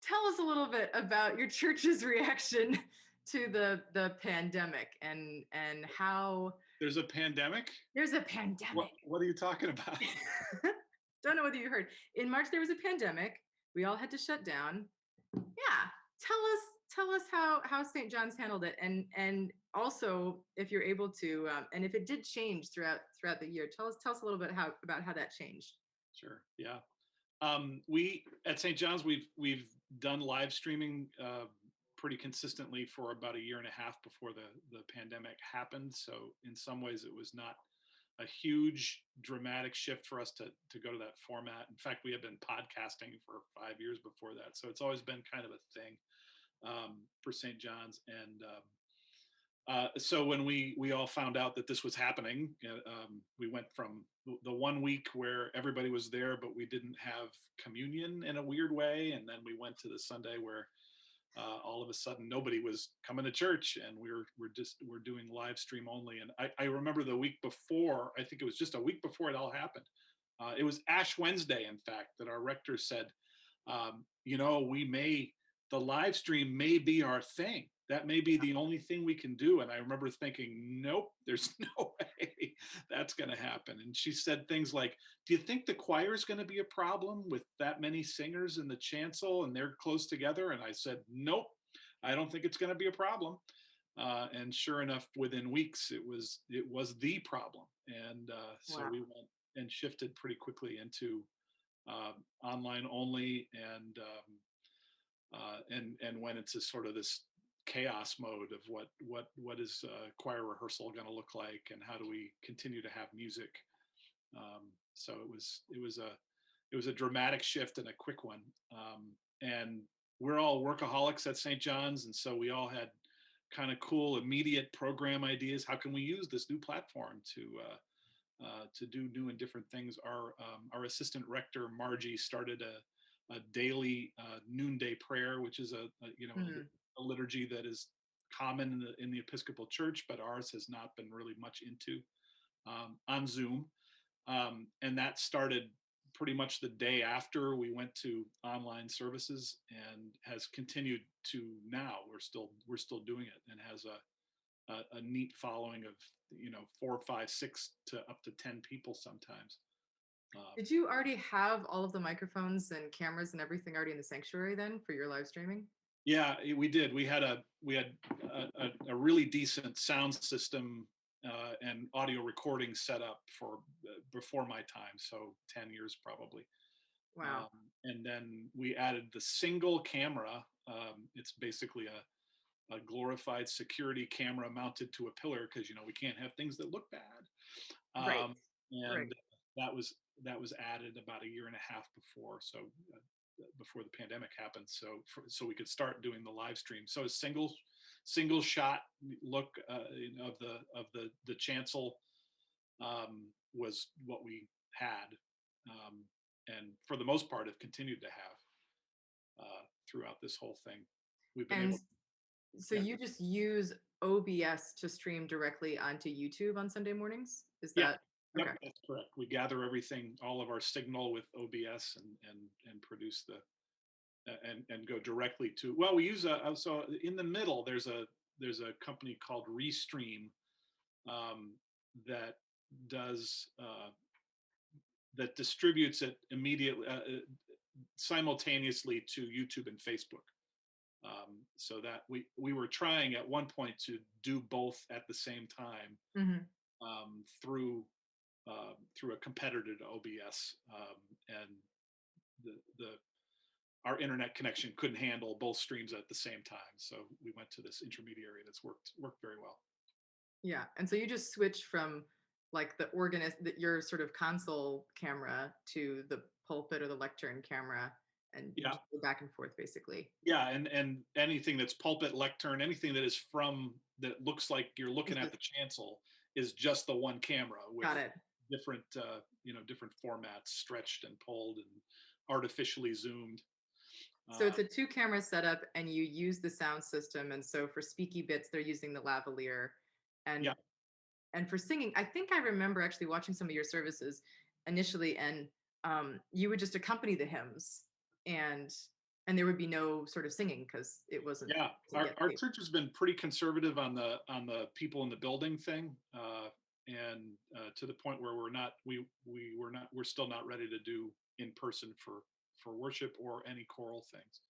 tell us a little bit about your church's reaction to the pandemic and how There's a pandemic? there's a What pandemic. what are you talking about? Don't know whether you heard. In March there was a pandemic. We all had to shut down. Yeah, tell us how St. John's handled it, and also if you're able to, and if it did change throughout the year, tell us a little bit about how that changed. Sure. Yeah. We at St. John's we've done live streaming pretty consistently for about a year and a half before the pandemic happened. So in some ways it was not a huge dramatic shift for us to go to that format. In fact, we had been podcasting for 5 years before that, so it's always been kind of a thing for St. John's. And so when we all found out that this was happening, we went from the 1 week where everybody was there, but we didn't have communion in a weird way, and then we went to the Sunday where all of a sudden nobody was coming to church, and we're doing live stream only. And I remember the week before, I think it was just a week before it all happened. It was Ash Wednesday, in fact, that our rector said, the live stream may be our thing. That may be the only thing we can do. And I remember thinking, nope, there's no way that's going to happen. And she said things like, do you think the choir is going to be a problem with that many singers in the chancel and they're close together? And I said, nope, I don't think it's going to be a problem. And sure enough, within weeks, it was the problem. And so Wow. we went and shifted pretty quickly into online only, and went into sort of this chaos mode of what is choir rehearsal going to look like, and how do we continue to have music. So it was a dramatic shift and a quick one. And we're all workaholics at St. John's, and so we all had kind of cool immediate program ideas. How can we use this new platform to do new and different things? Our assistant rector Margie started a daily Noonday Prayer, which is a liturgy that is common in the Episcopal Church, but ours has not been really much into, on Zoom. And that started pretty much the day after we went to online services, and has continued to now. We're still doing it, and has a neat following of 4, 5, 6 to up to 10 people sometimes. Did you already have all of the microphones and cameras and everything already in the sanctuary then for your live streaming? Yeah, we did. We had a really decent sound system and audio recording set up for before my time, so 10 years probably. Wow. And then we added the single camera. It's basically a glorified security camera mounted to a pillar, because we can't have things that look bad. Right. Right. And that was added about a year and a half before. So before the pandemic happened, so we could start doing the live stream. So a single shot look of the chancel was what we had, and for the most part have continued to have throughout this whole thing. We've been And able. so Yeah, you just use OBS to stream directly onto YouTube on Sunday mornings? Is yeah. that Yep, okay? that's correct. We gather everything, all of our signal with OBS, and produce and go directly to. Well, we use so in the middle there's a company called Restream that does that distributes it immediately, simultaneously to YouTube and Facebook. So that we were trying at one point to do both at the same time, Hmm. through a competitor to OBS, and the our internet connection couldn't handle both streams at the same time, so we went to this intermediary that's worked very well. Yeah. And so you just switch from like the organist, your sort of console camera to the pulpit or the lectern camera, and you Yeah, just go back and forth basically. yeah, and anything that's pulpit, lectern, anything that is that looks like you're looking Is at the the chancel is just the one camera with Got it. different different formats, stretched and pulled and artificially zoomed. So uh, it's a two camera setup and you use the sound system. And so for speaky bits, they're using the lavalier. And yeah, for singing, I think I remember actually watching some of your services initially, and you would just accompany the hymns, and And there would be no sort of singing because it wasn't Yeah, to get our paid. church has been pretty conservative on the people in the building thing, and to the point where we're still not ready to do in person for worship or any choral things.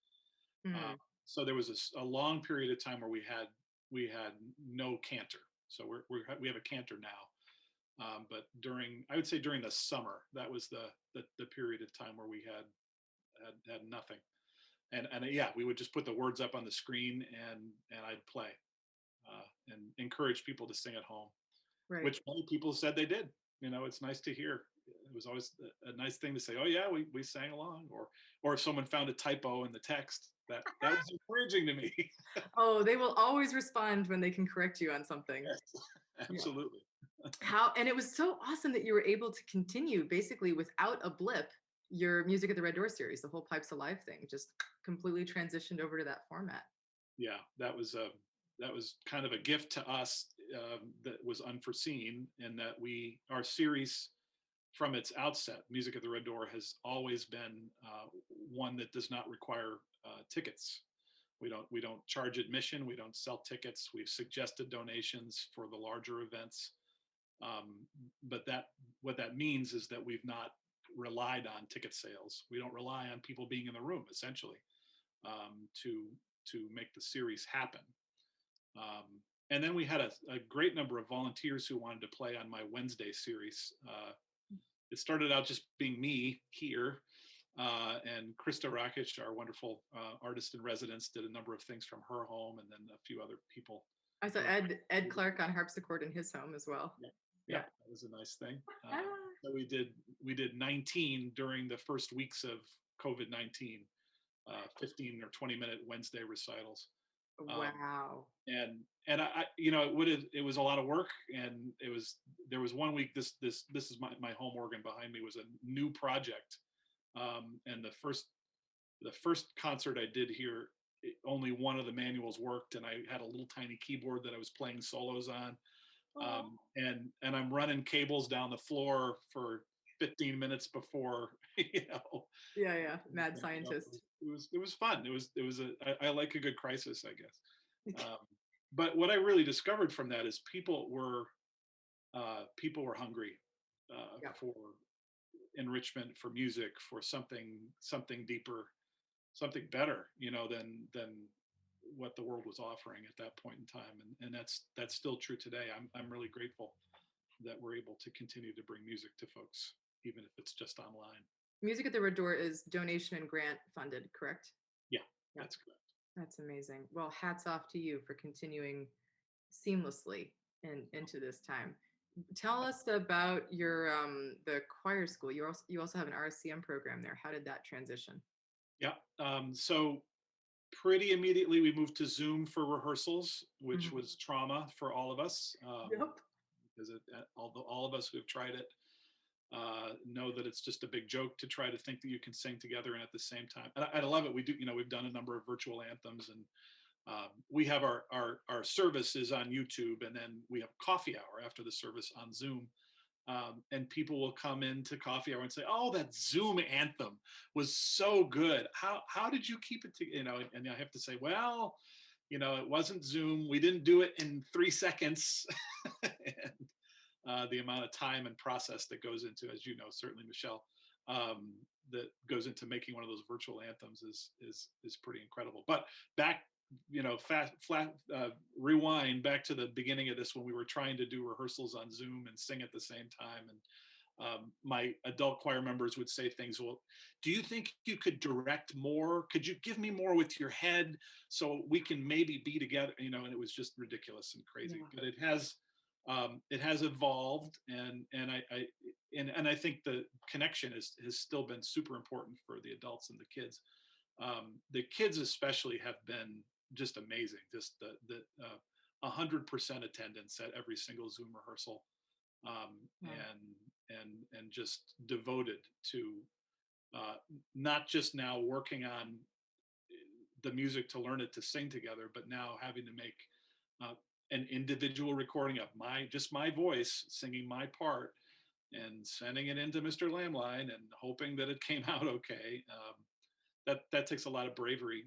Uh, Mm, so there was a long period of time where we had no cantor. So we have a cantor now, but I would say during the summer, that was the period of time where we had nothing. And yeah, we would just put the words up on the screen and I'd play and encourage people to sing at home, right. which many people said they did. It's nice to hear. It was always a nice thing to say, oh yeah, we sang along, or if someone found a typo in the text, that was encouraging to me. Oh, they will always respond when they can correct you on something. Yes, Yeah. absolutely. And it was so awesome that you were able to continue basically without a blip your Music at the Red Door series, the whole Pipes Alive thing, just completely transitioned over to that format. Yeah, that was kind of a gift to us, that was unforeseen, in that our series from its outset, Music at the Red Door, has always been one that does not require tickets. We don't charge admission. We don't sell tickets. We've suggested donations for the larger events, but what that means is that we've not relied on ticket sales. We don't rely on people being in the room, essentially, to make the series happen. Um, and then we had a great number of volunteers who wanted to play on my Wednesday series. It started out just being me here, and Krista Rakic, our wonderful artist in residence, did a number of things from her home, and then a few other people. I saw Were, Ed Clark on harpsichord in his home as well. yeah, Yeah. yeah, that was a nice thing. Ah, So we did 19 during the first weeks of COVID-19, 15 or 20-minute Wednesday recitals. Um, wow. and it was a lot of work, and there was one week, this is my home organ behind me, was a new project, and the first concert I did here, only one of the manuals worked, and I had a little tiny keyboard that I was playing solos on, Oh. and I'm running cables down the floor for 15 minutes before Yeah, yeah. Mad scientist. it was fun. I like a good crisis, I guess. But what I really discovered from that is people were hungry Yeah. for enrichment, for music, for something deeper, something better, than what the world was offering at that point in time, and that's still true today. I'm really grateful that we're able to continue to bring music to folks, even if it's just online. Music at the Red Door is donation and grant funded, correct? Yeah, Yeah. that's correct. That's amazing. Well, hats off to you for continuing seamlessly into this time. Tell us about your the choir school. You also have an RSCM program there. How did that transition? Yeah. So pretty immediately we moved to Zoom for rehearsals, which Mhm. was trauma for all of us, Yep. because although all of us who have tried it know that it's just a big joke to try to think that you can sing together and at the same time. And I love it. We've done a number of virtual anthems, and we have our services on YouTube, and then we have coffee hour after the service on Zoom. And people will come into coffee hour and say, "Oh, that Zoom anthem was so good. How did you keep it together?" And I have to say, well, it wasn't Zoom. We didn't do it in 3 seconds. And the amount of time and process that goes into, as you know, certainly Michelle, that goes into making one of those virtual anthems is pretty incredible. But back, rewind back to the beginning of this, when we were trying to do rehearsals on Zoom and sing at the same time, and my adult choir members would say things. Well, do you think you could direct more? Could you give me more with your head so we can maybe be together? And it was just ridiculous and crazy. Yeah. But it has evolved, and I think the connection has still been super important for the adults and the kids. The kids especially have been just amazing. Just the 100% attendance at every single Zoom rehearsal, Yeah. and just devoted to not just now working on the music to learn it to sing together, but now having to make uh, an individual recording of my voice singing my part and sending it into Mr. Lamlein and hoping that it came out okay. that takes a lot of bravery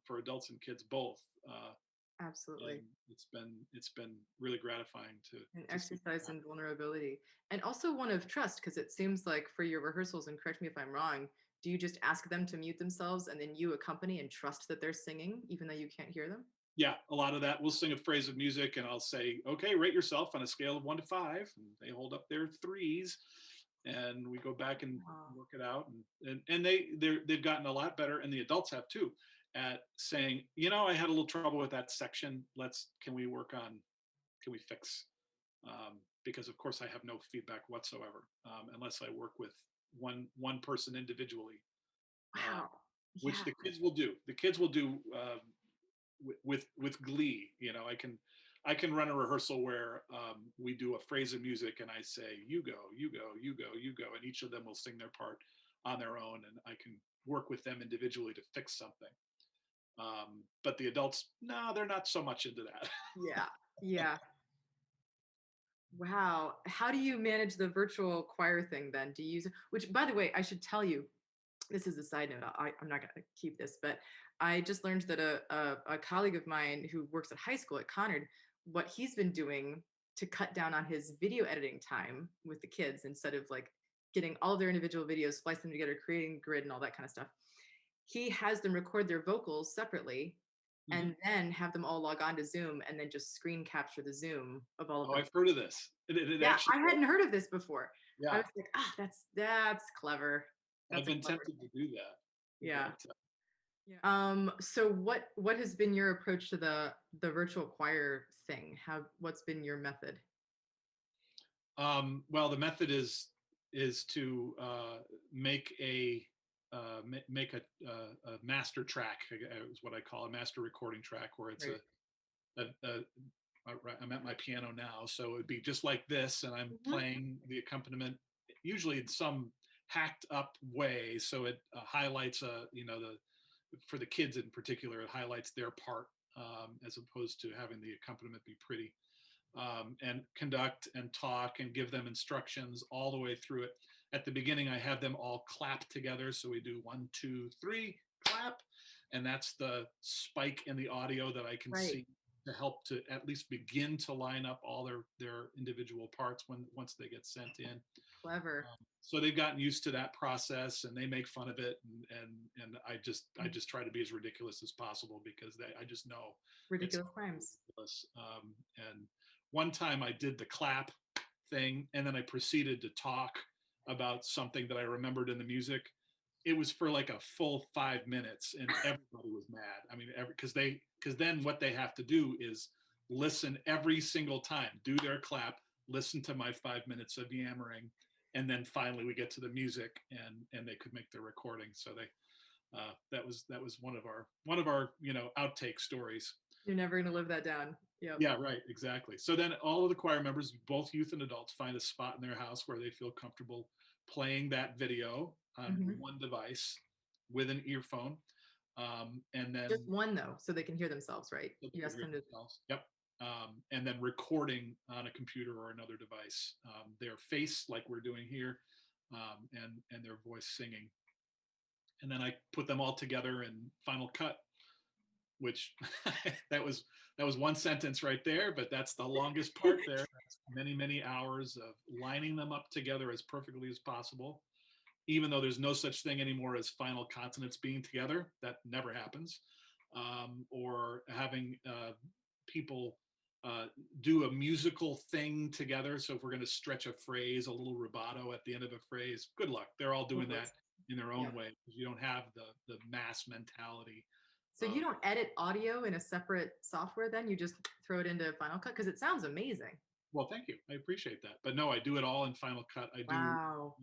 for adults and kids both. And Absolutely. it's been really gratifying An to see that exercise in happen. vulnerability, and also one of trust, because it seems like for your rehearsals, and correct me if I'm wrong, do you just ask them to mute themselves and then you accompany and trust that they're singing even though you can't hear them? Yeah, a lot of that. We'll sing a phrase of music, and I'll say, "Okay, rate yourself on a scale of 1 to 5." And they hold up their threes, and we go back and Wow. work it out. And they've gotten a lot better, and the adults have too, at saying, I had a little trouble with that section. Can we work on? Can we fix? Because of course I have no feedback whatsoever unless I work with one person individually, uh, Wow. which Yeah. the kids will do. The kids will do with glee. I can run a rehearsal where we do a phrase of music, and I say, "You go, you go, you go, you go," and each of them will sing their part on their own, and I can work with them individually to fix something. But the adults, no, they're not so much into that. Yeah. Yeah. Wow. How do you manage the virtual choir thing then? Do you use, which by the way, I should tell you, this is a side note. I'm not going to keep this, but I just learned that a colleague of mine who works at high school at Conard, what he's been doing to cut down on his video editing time with the kids, instead of like getting all their individual videos, splice them together, creating grid and all that kind of stuff, he has them record their vocals separately Mhm. and then have them all log on to Zoom and then just screen capture the Zoom of all of Oh, them. I've heard of this. It Yeah, actually I hadn't heard of this before. I Yeah, was like, ah, that's clever. I've That's a been clever tempted to thing. do that, Yeah. but Yeah. So what has been your approach to the virtual choir thing? What's been your method? well, the method is to make make a master track, is what I call a master recording track, where it's Right. I'm at my piano now, so it would be just like this, and I'm Mhm. playing the accompaniment, usually in some hacked up way, so it highlights the for the kids in particular, it highlights their part, as opposed to having the accompaniment be pretty, and conduct and talk and give them instructions all the way through it. At the beginning, I have them all clap together. So we do 1, 2, 3, clap. And that's the spike in the audio that I can Right. see to help to at least begin to line up all their individual parts once they get sent in. Clever. So they've gotten used to that process, and they make fun of it, and I just try to be as ridiculous as possible, because I just know it's Ridiculous crimes. ridiculous. And one time I did the clap thing, and then I proceeded to talk about something that I remembered in the music. It was for like a full 5 minutes, and everybody was mad. I mean, because then what they have to do is listen every single time, do their clap, listen to my 5 minutes of yammering, and then finally we get to the music, and they could make their recording. So that was one of our outtake stories. You're never gonna live that down. Yep. Yeah, right, exactly. So then all of the choir members, both youth and adults, find a spot in their house where they feel comfortable playing that video on Hmm. one device with an earphone, and then Just one though, so they can hear themselves, right? they You can ask hear them to. themselves. Yep. And then recording on a computer or another device, their face, like we're doing here, and their voice singing. And then I put them all together in Final Cut, which that was that was one sentence right there, but that's the longest part there. That's many, many hours of lining them up together as perfectly as possible, even though there's no such thing anymore as final consonants being together. That never happens. Or having people uh, do a musical thing together. So if we're going to stretch a phrase, a little rubato at the end of a phrase, good luck. They're all doing that Hopeless. in their own Yep. way, because you don't have the mass mentality So you of, don't edit audio in a separate software then? You just throw it into Final Cut? Because it sounds amazing. well, thank you. I appreciate that. But no, I do it all in Final Cut. Wow.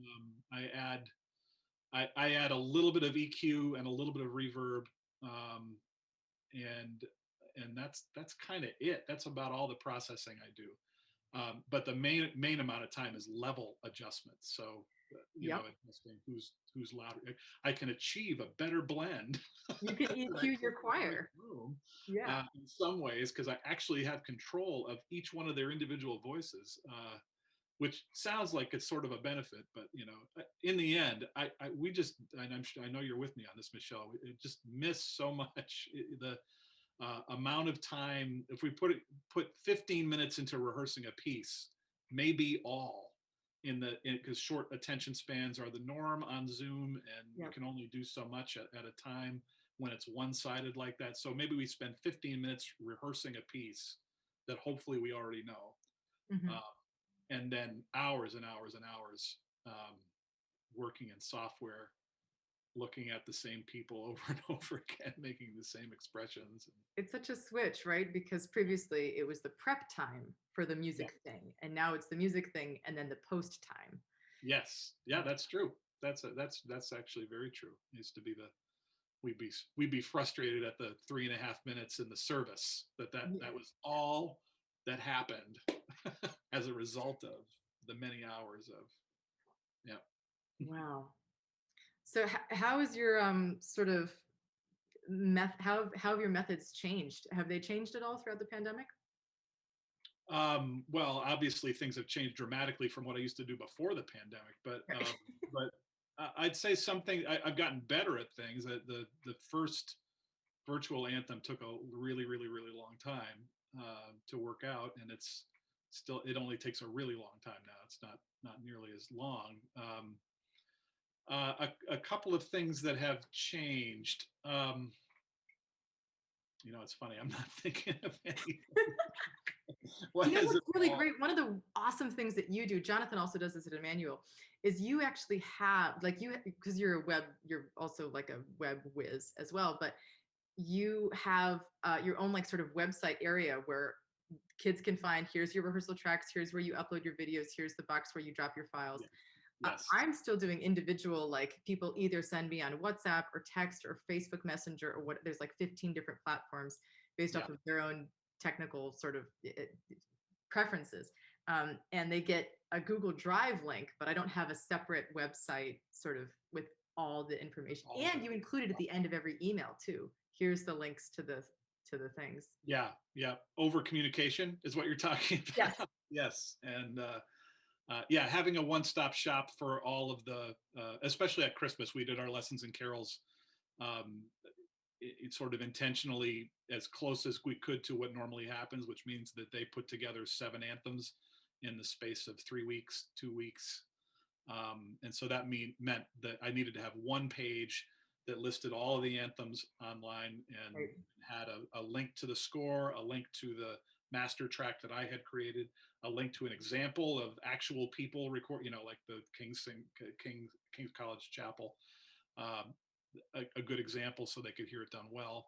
I add a little bit of EQ and a little bit of reverb, um, and that's kind of it. That's about all the processing I do. But the main amount of time is level adjustments. So Yep. adjusting who's louder. I can achieve a better blend You can that I EQ your could in another choir. room, Yeah. in some ways, because I actually have control of each one of their individual voices. which sounds like it's sort of a benefit, but in the end, we just, and I'm sure, I know you're with me on this, Michelle, we just miss so much. The amount of time, if we put 15 minutes into rehearsing a piece, maybe all because short attention spans are the norm on Zoom, and you can only do so much at a time when it's one-sided like that. So maybe we spend 15 minutes rehearsing a piece that hopefully we already know. Mm-hmm. And then hours and hours and hours working in software, looking at the same people over and over again, making the same expressions. It's such a switch, right? Because previously it was the prep time for the music thing, and now it's the music thing and then the post time. Yes, yeah, that's true. That's actually very true. It used to be we'd be frustrated at the 3.5 minutes in the service that was all that happened as a result of the many hours of Wow. So how is your sort of how have your methods changed? Have they changed at all throughout the pandemic? Well, obviously things have changed dramatically from what I used to do before the pandemic, but I'd say I've gotten better at things. That the first virtual anthem took a really, really, really long time to work out, and it only takes a really long time now. It's not nearly as long. A couple of things that have changed. It's funny. I'm not thinking of anything. What's really great? One of the awesome things that you do, Jonathan also does this at Emmanuel, is you actually have because you're also like a web whiz as well, but you have your own like sort of website area where kids can find, here's your rehearsal tracks, here's where you upload your videos, here's the box where you drop your files. Yes. I'm still doing individual, like people either send me on WhatsApp or text or Facebook Messenger or what. There's like 15 different platforms based off of their own technical sort of preferences. And they get a Google Drive link, but I don't have a separate website sort of with all the information. And you include it at the end of every email too. Here's the links to the things. Yeah. Over communication is what you're talking about. Yes. Yes. And having a one-stop shop for all of the, especially at Christmas, we did our lessons and carols it sort of intentionally as close as we could to what normally happens, which means that they put together 7 anthems in the space of 3 weeks, 2 weeks. And so that meant that I needed to have one page that listed all of the anthems online and had a link to the score, a link to the master track that I had created, a link to an example of actual people record, like the King's College Chapel, a good example so they could hear it done well.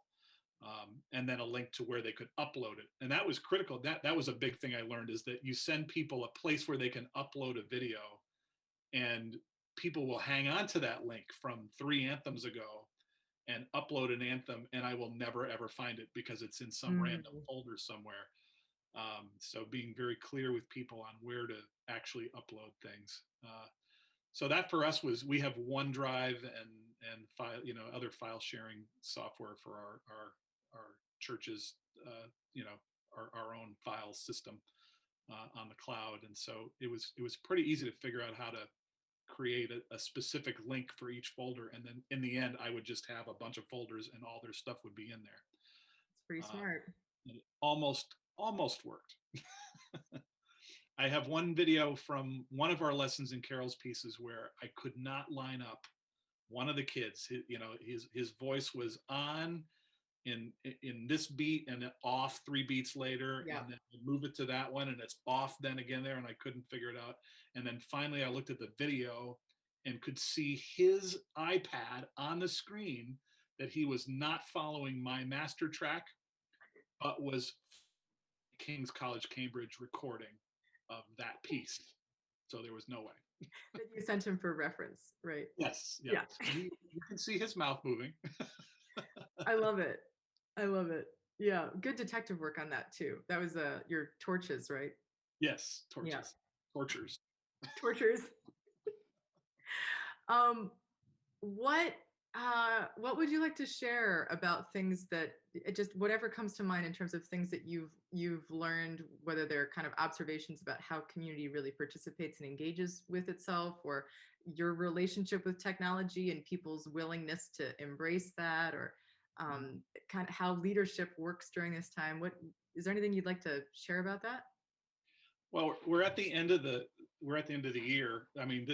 And then a link to where they could upload it. And that was critical. That was a big thing I learned, is that you send people a place where they can upload a video, and people will hang on to that link from 3 anthems ago and upload an anthem, and I will never ever find it because it's in some random folder somewhere. So being very clear with people on where to actually upload things. So that for us was, we have OneDrive and file, other file sharing software for our church's, our own file system on the cloud. And so it was pretty easy to figure out how to create a specific link for each folder. And then in the end, I would just have a bunch of folders and all their stuff would be in there. It's pretty smart. It almost worked. I have one video from one of our lessons in carols pieces where I could not line up one of the kids. His voice was on in this beat and then off 3 beats later, and then move it to that one and it's off then again there, and I couldn't figure it out. And then finally I looked at the video and could see his iPad on the screen that he was not following my master track, but was King's College Cambridge recording of that piece. So there was no way. That you sent him for reference, right? Yes. Yeah. You can see his mouth moving. I love it. Yeah, good detective work on that too. That was your torches, right? Yes, torches. Yeah. Tortures. Tortures. What What would you like to share about things that just whatever comes to mind in terms of things that you've learned, whether they're kind of observations about how community really participates and engages with itself, or your relationship with technology and people's willingness to embrace that, or kind of how leadership works during this time. What is there anything you'd like to share about that? Well, we're at the end of the year. I mean,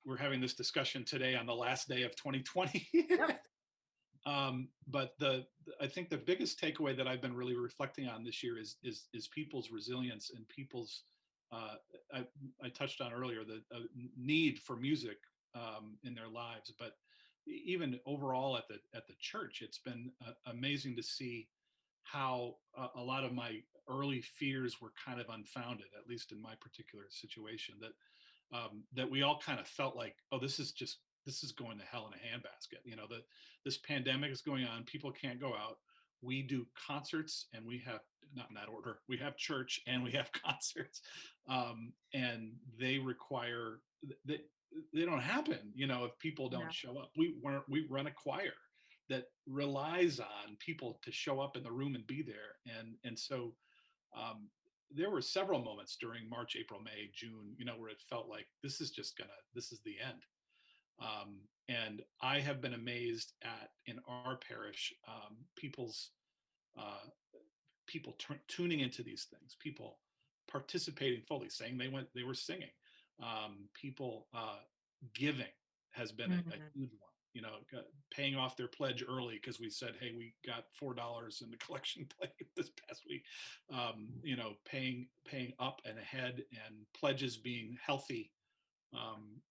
we're having this discussion today on the last day of 2020. Yep. But I think the biggest takeaway that I've been really reflecting on this year is people's resilience and people's uh, I touched on earlier the need for music in their lives, but even overall at the church, it's been amazing to see how a lot of my early fears were kind of unfounded, at least in my particular situation. That we all kind of felt like, oh, this is going to hell in a handbasket. This pandemic is going on. People can't go out. We do concerts, and we have, not in that order, we have church and we have concerts, and they require that they don't happen. If people Yeah. don't show up, we run a choir that relies on people to show up in the room and be there, and so um, there were several moments during March, April, May, June, where it felt like this is the end. And I have been amazed at in our parish, uh, people tuning into these things, people participating fully, saying they were singing, people giving has been a Mhm. huge one. Paying off their pledge early because we said, hey, we got $4 in the collection plate this past week. Paying up and ahead, and pledges being healthy um,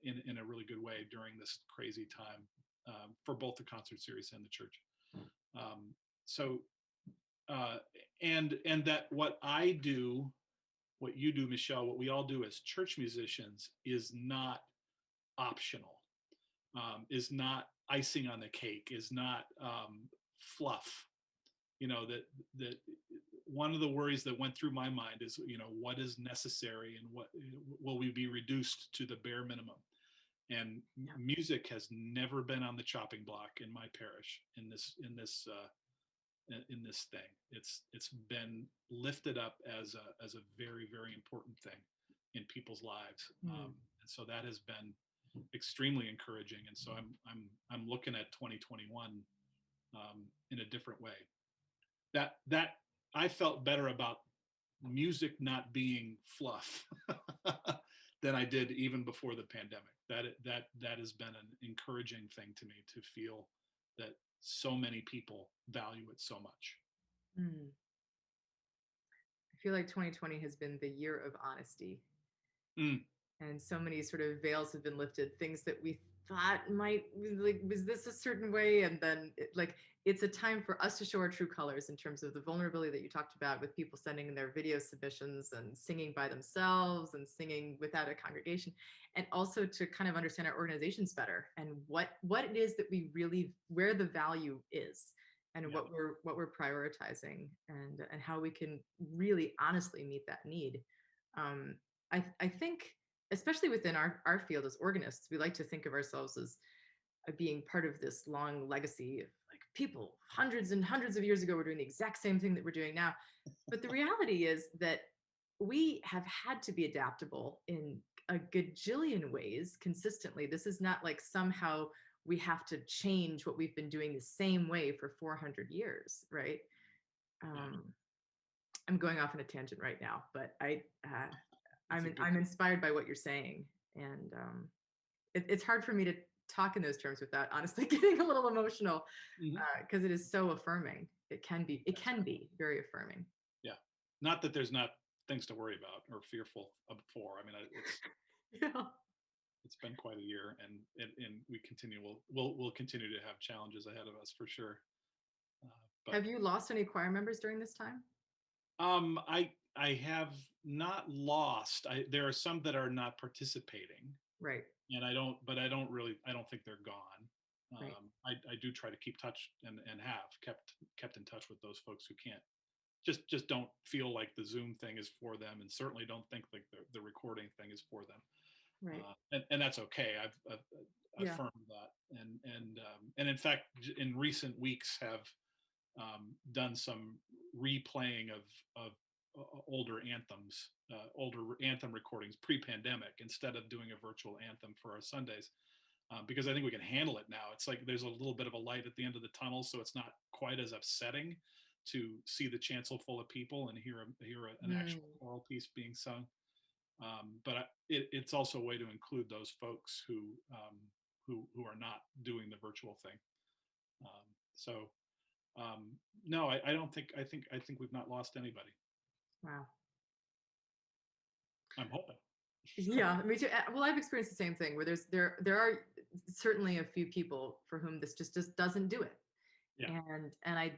in a really good way during this crazy time for both the concert series and the church. Um, so uh, and that what I do, what you do, Michelle, what we all do as church musicians is not optional, is not icing on the cake, is not fluff. That one of the worries that went through my mind is, what is necessary, and what will we be reduced to the bare minimum? And Yeah. music has never been on the chopping block in my parish in this thing. It's been lifted up as a very, very important thing in people's lives, Mm. and so that has been extremely encouraging. And so I'm looking at 2021 in a different way. That I felt better about music not being fluff than I did even before the pandemic. That has been an encouraging thing to me, to feel that so many people value it so much. Mm. I feel like 2020 has been the year of honesty. Mm, And so many sort of veils have been lifted, things that we thought might, like, was this a certain way, and then it's a time for us to show our true colors in terms of the vulnerability that you talked about, with people sending in their video submissions and singing by themselves and singing without a congregation, and also to kind of understand our organizations better, and what it is that we really, where the value is, and yeah. what we're prioritizing, and how we can really honestly meet that need. um, I think, especially within our field as organists, we like to think of ourselves as being part of this long legacy of, like, people hundreds and hundreds of years ago were doing the exact same thing that we're doing now. But the reality is that we have had to be adaptable in a gajillion ways consistently. This is not like somehow we have to change what we've been doing the same way for 400 years, right? Yeah, Um, I'm going off on a tangent right now, but it's a good. I'm inspired by what you're saying, and it's hard for me to talk in those terms without honestly getting a little emotional, Mhm. because it is so affirming. It Yes. can be very affirming. Yeah, not that there's not things to worry about or fearful of for. I mean, Yeah. it's been quite a year, and we'll continue to have challenges ahead of us for sure. But Have you lost any choir members during this time? I have not lost. There are some that are not participating, Right, and I don't think they're gone. right, I do try to keep touch, and have kept in touch with those folks who can't, just don't feel like the Zoom thing is for them, and certainly don't think like the recording thing is for them. right. And that's okay. Yeah. affirmed that, and in fact, in recent weeks have done some replaying of older anthems, older anthem recordings pre-pandemic, instead of doing a virtual anthem for our Sundays, because I think we can handle it now. It's like there's a little bit of a light at the end of the tunnel, so it's not quite as upsetting to see the chancel full of people and hear an Mm, actual choral piece being sung. But it's also a way to include those folks who are not doing the virtual thing. So no, I don't think I think we've not lost anybody. wow. I'm hoping. Yeah, me too. Well, I've experienced the same thing where there are certainly a few people for whom this just doesn't do it. Yeah. And I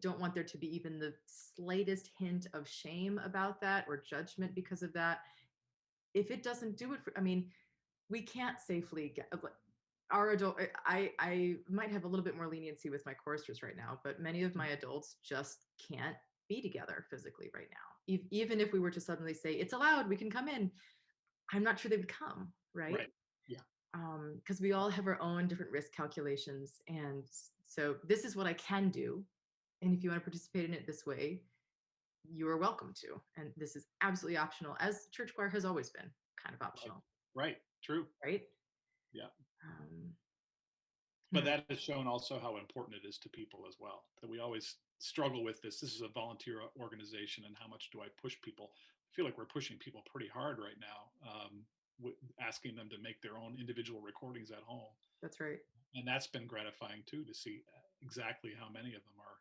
don't want there to be even the slightest hint of shame about that or judgment because of that. If it doesn't do it for, I mean, we can't safely get our adult. I might have a little bit more leniency with my choristers right now, but many of my adults just can't be together physically right now. Even if we were to suddenly say it's allowed, we can come in, I'm not sure they would come, right? Right. Yeah. Because we all have our own different risk calculations, and so this is what I can do, and if you want to participate in it this way, you are welcome to. And this is absolutely optional, as church choir has always been kind of Right. optional, Right. True. right? Yeah. Um, But hmm, that has shown also how important it is to people as well. That we always struggle with this. This is a volunteer organization, and how much do I push people? I feel like we're pushing people pretty hard right now, asking them to make their own individual recordings at home, that's right. and that's been gratifying too, to see exactly how many of them are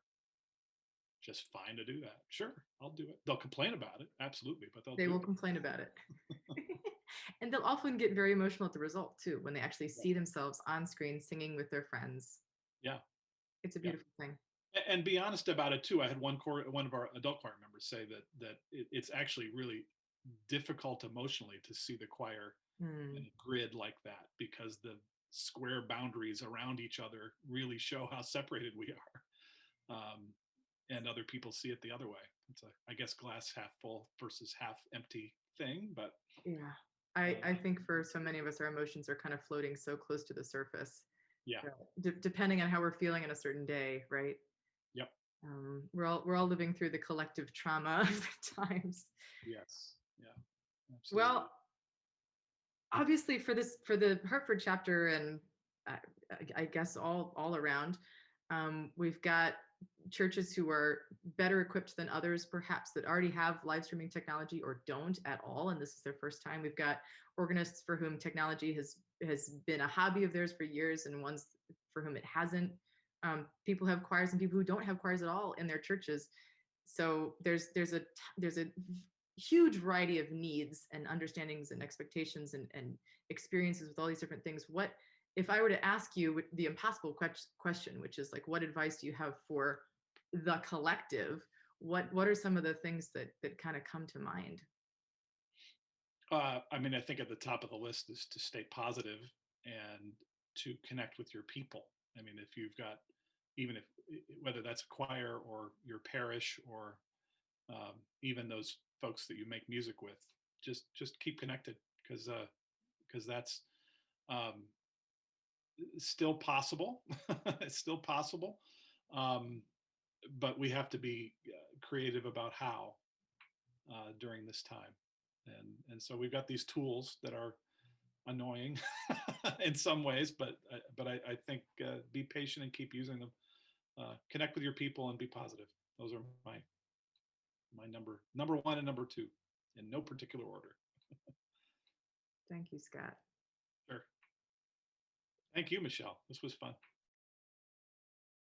just fine to do that. Sure, I'll do it. They'll complain about it, absolutely, but they'll They do will it. complain about it. And they'll often get very emotional at the result too, when they actually Yeah. see themselves on screen singing with their friends. Yeah. It's a Yeah. beautiful thing. And be honest about it too. I had one of our adult choir members say that it's actually really difficult emotionally to see the choir in Hmm, a grid like that, because the square boundaries around each other really show how separated we are, and other people see it the other way. It's a, I guess, glass half full versus half empty thing, but yeah. uh, I think for so many of us, our emotions are kind of floating so close to the surface. yeah. Yeah. Depending on how we're feeling on a certain day, right? Yep. We're all living through the collective trauma of the times. Yes. Yeah. Absolutely. Well, obviously for the Hartford chapter, and I, I guess all around, we've got churches who are better equipped than others, perhaps, that already have live streaming technology or don't at all, and this is their first time. We've got organists for whom technology has been a hobby of theirs for years, and ones for whom it hasn't. People have choirs and people who don't have choirs at all in their churches. So there's a huge variety of needs and understandings and expectations and experiences with all these different things. What if I were to ask you the impossible question, which is like, what advice do you have for the collective? What are some of the things that kind of come to mind? I mean, I think at the top of the list is to stay positive and to connect with your people. I mean, if you've got, even if, whether that's a choir or your parish, or even those folks that you make music with, just keep connected, because that's um, still possible. It's still possible, um, but we have to be creative about how, during this time, and so we've got these tools that are annoying in some ways, but I think, be patient and keep using them. Connect with your people and be positive. Those are my number one and number two, in no particular order. Thank you, Scott. Sure. Thank you, Michelle. This was fun.